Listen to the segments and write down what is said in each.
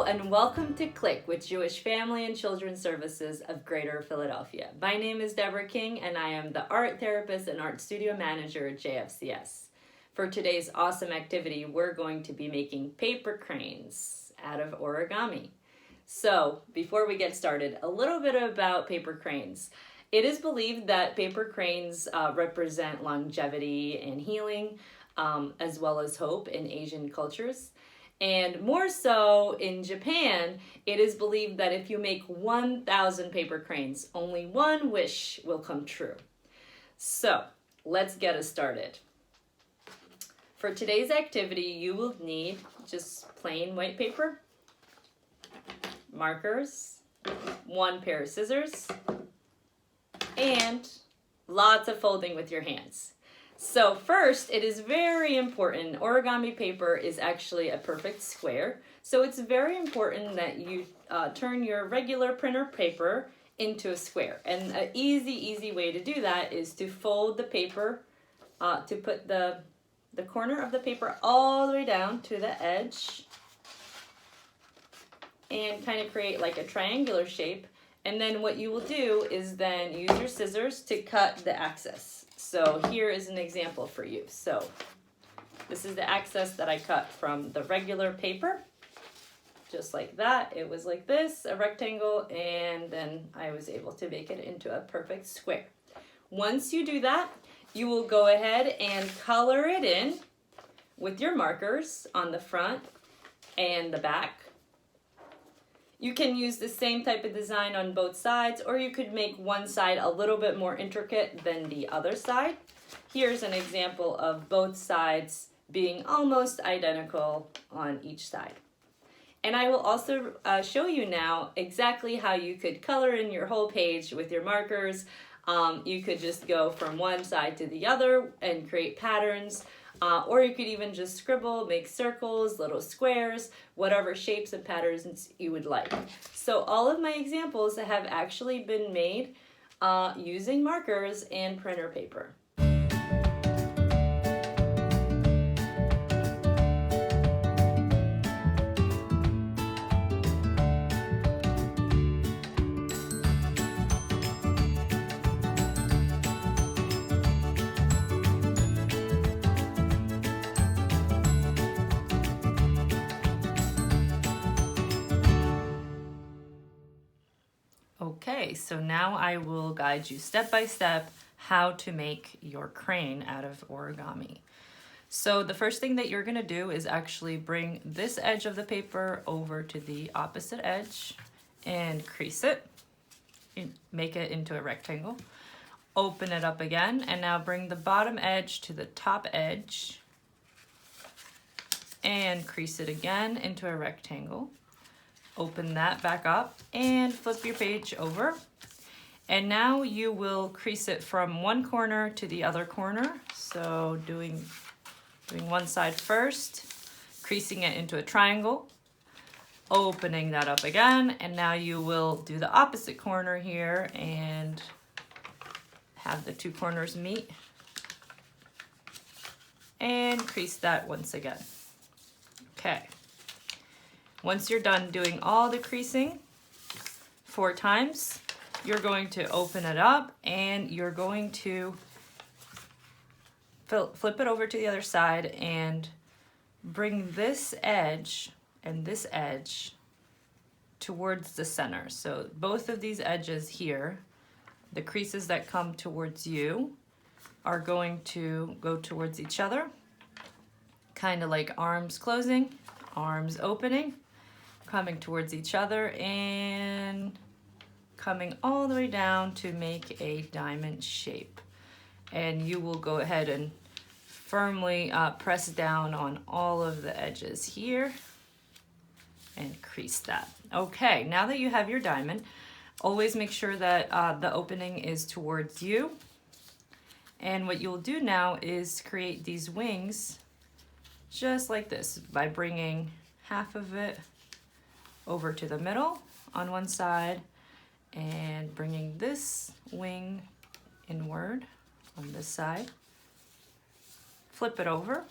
and welcome to Click with Jewish Family and Children's Services of Greater Philadelphia. My name is Debora King and I am the art therapist and art studio manager at JFCS. For today's awesome activity, we're going to be making paper cranes out of origami. So, before we get started, a little bit about paper cranes. It is believed that paper cranes represent longevity and healing, as well as hope in Asian cultures. And more so in Japan, it is believed that if you make 1,000 paper cranes, only one wish will come true. So, let's get us started. For today's activity, you will need just plain white paper, markers, one pair of scissors, and lots of folding with your hands. So first, it is very important, origami paper is actually a perfect square, so it's very important that you turn your regular printer paper into a square. And an easy way to do that is to fold the paper, to put the corner of the paper all the way down to the edge and kind of create like a triangular shape. And then what you will do is then use your scissors to cut the excess. So here is an example for you. So this is the excess that I cut from the regular paper, just like that. It was like this, a rectangle, and then I was able to make it into a perfect square. Once you do that, you will go ahead and color it in with your markers on the front and the back. You can use the same type of design on both sides, or you could make one side a little bit more intricate than the other side. Here's an example of both sides being almost identical on each side. And I will also show you now exactly how you could color in your whole page with your markers. You could just go from one side to the other and create patterns. Or you could even just scribble, make circles, little squares, whatever shapes and patterns you would like. So all of my examples have actually been made using markers and printer paper. Okay, so now I will guide you step by step how to make your crane out of origami. So the first thing that you're going to do is actually bring this edge of the paper over to the opposite edge and crease it, make it into a rectangle. Open it up again and now bring the bottom edge to the top edge and crease it again into a rectangle. Open that back up and flip your page over. And now you will crease it from one corner to the other corner. So doing one side first, creasing it into a triangle, opening that up again, and now you will do the opposite corner here and have the two corners meet and crease that once again. Okay. Once you're done doing all the creasing 4 times, you're going to open it up and you're going to flip it over to the other side and bring this edge and this edge towards the center. So both of these edges here, the creases that come towards you, are going to go towards each other, kind of like arms closing, arms opening, coming towards each other and coming all the way down to make a diamond shape. And you will go ahead and firmly press down on all of the edges here and crease that. Okay, now that you have your diamond, always make sure that the opening is towards you. And what you'll do now is create these wings just like this by bringing half of it over to the middle on one side and bringing this wing inward on this side. Flip it over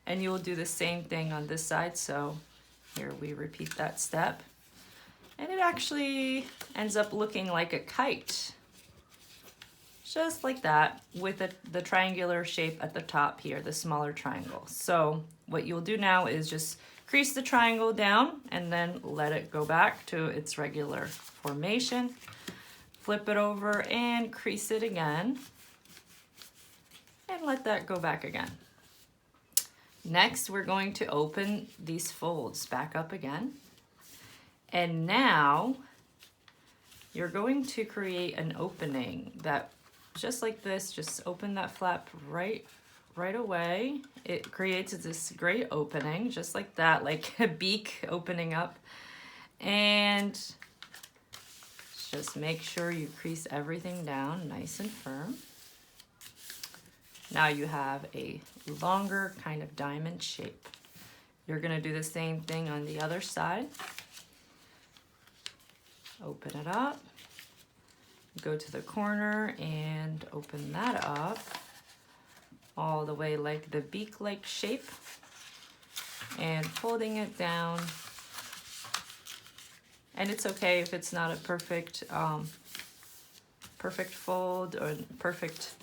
and you will do the same thing on this side. So here we repeat that step. And it actually ends up looking like a kite. Just like that, with the triangular shape at the top here, the smaller triangle. So what you'll do now is just crease the triangle down and then let it go back to its regular formation. Flip it over and crease it again. And let that go back again. Next, we're going to open these folds back up again. And now you're going to create an opening that, just like this, just open that flap right away. It creates this great opening, just like that, like a beak opening up. And just make sure you crease everything down nice and firm. Now you have a longer kind of diamond shape. You're gonna do the same thing on the other side. Open it up, go to the corner and open that up all the way like the beak-like shape, and folding it down. And it's okay if it's not a perfect fold or perfect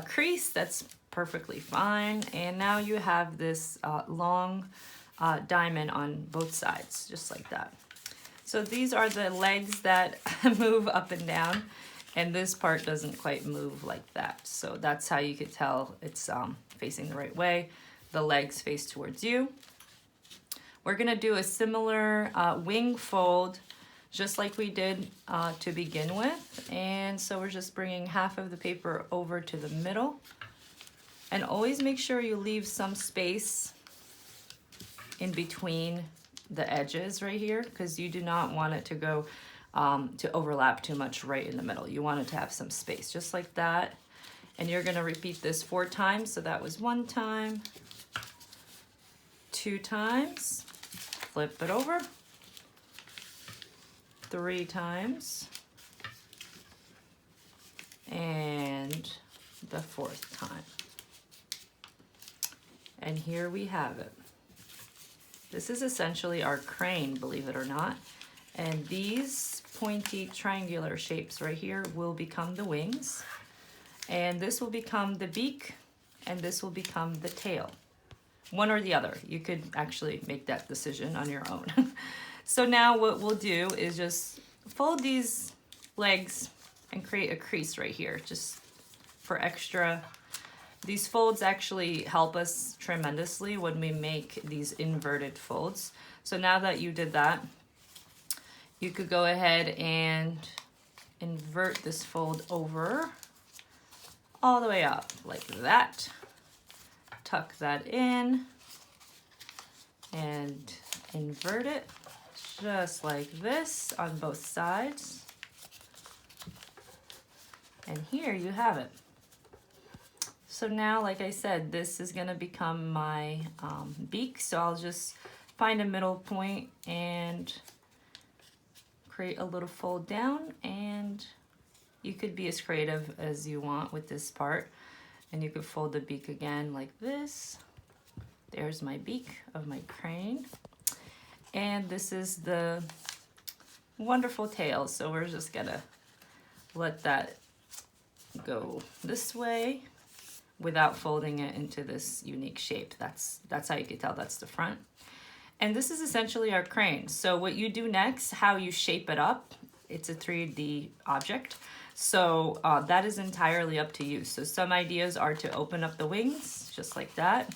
crease, that's perfectly fine. And now you have this long diamond on both sides, just like that. So these are the legs that move up and down, and this part doesn't quite move like that. So that's how you could tell it's facing the right way. The legs face towards you. We're gonna do a similar wing fold, just like we did to begin with. And so we're just bringing half of the paper over to the middle. And always make sure you leave some space in between the edges right here, because you do not want it to go to overlap too much right in the middle. You want it to have some space, just like that. And you're gonna repeat this 4 times. So that was 1 time, 2 times, flip it over, 3 times, and the 4th time. And here we have it. This is essentially our crane, believe it or not. And these pointy triangular shapes right here will become the wings. And this will become the beak, and this will become the tail. One or the other. You could actually make that decision on your own. So now what we'll do is just fold these legs and create a crease right here, just for extra. These folds actually help us tremendously when we make these inverted folds. So now that you did that, you could go ahead and invert this fold over all the way up like that. Tuck that in and invert it just like this on both sides. And here you have it. So now, like I said, this is gonna become my beak. So I'll just find a middle point and create a little fold down, and you could be as creative as you want with this part. And you could fold the beak again like this. There's my beak of my crane. And this is the wonderful tail. So we're just gonna let that go this way without folding it into this unique shape. That's how you can tell that's the front. And this is essentially our crane. So what you do next, how you shape it up, it's a 3D object. So that is entirely up to you. So some ideas are to open up the wings, just like that.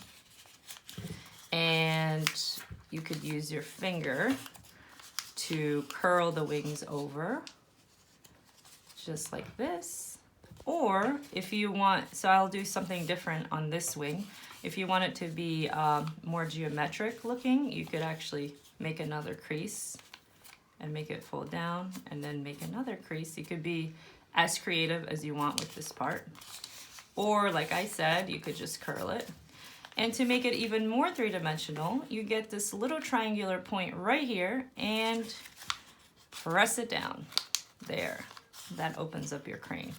And you could use your finger to curl the wings over, just like this. Or if you want, so I'll do something different on this wing. If you want it to be more geometric looking, you could actually make another crease and make it fold down, and then make another crease. You could be as creative as you want with this part. Or like I said, you could just curl it. And to make it even more 3-dimensional, you get this little triangular point right here and press it down. There, that opens up your crane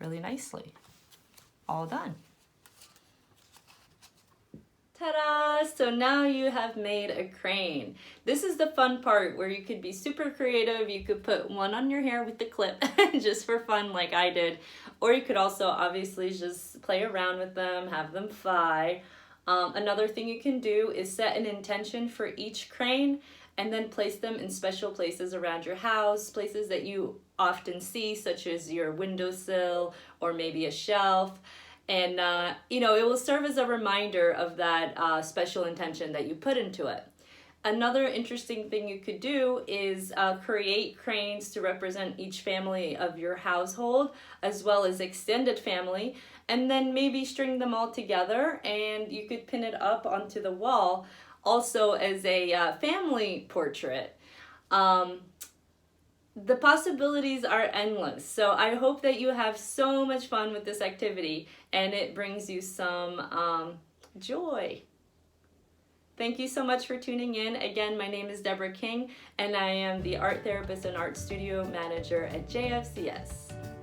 really nicely. All done. Ta-da! So now you have made a crane. This is the fun part where you could be super creative. You could put one on your hair with the clip just for fun like I did. Or you could also obviously just play around with them, have them fly. Another thing you can do is set an intention for each crane and then place them in special places around your house, places that you often see, such as your windowsill or maybe a shelf. And, it will serve as a reminder of that special intention that you put into it. Another interesting thing you could do is create cranes to represent each family of your household, as well as extended family, and then maybe string them all together, and you could pin it up onto the wall, also as a family portrait. The possibilities are endless, so I hope that you have so much fun with this activity and it brings you some joy. Thank you so much for tuning in. Again, my name is Debora King and I am the art therapist and art studio manager at JFCS.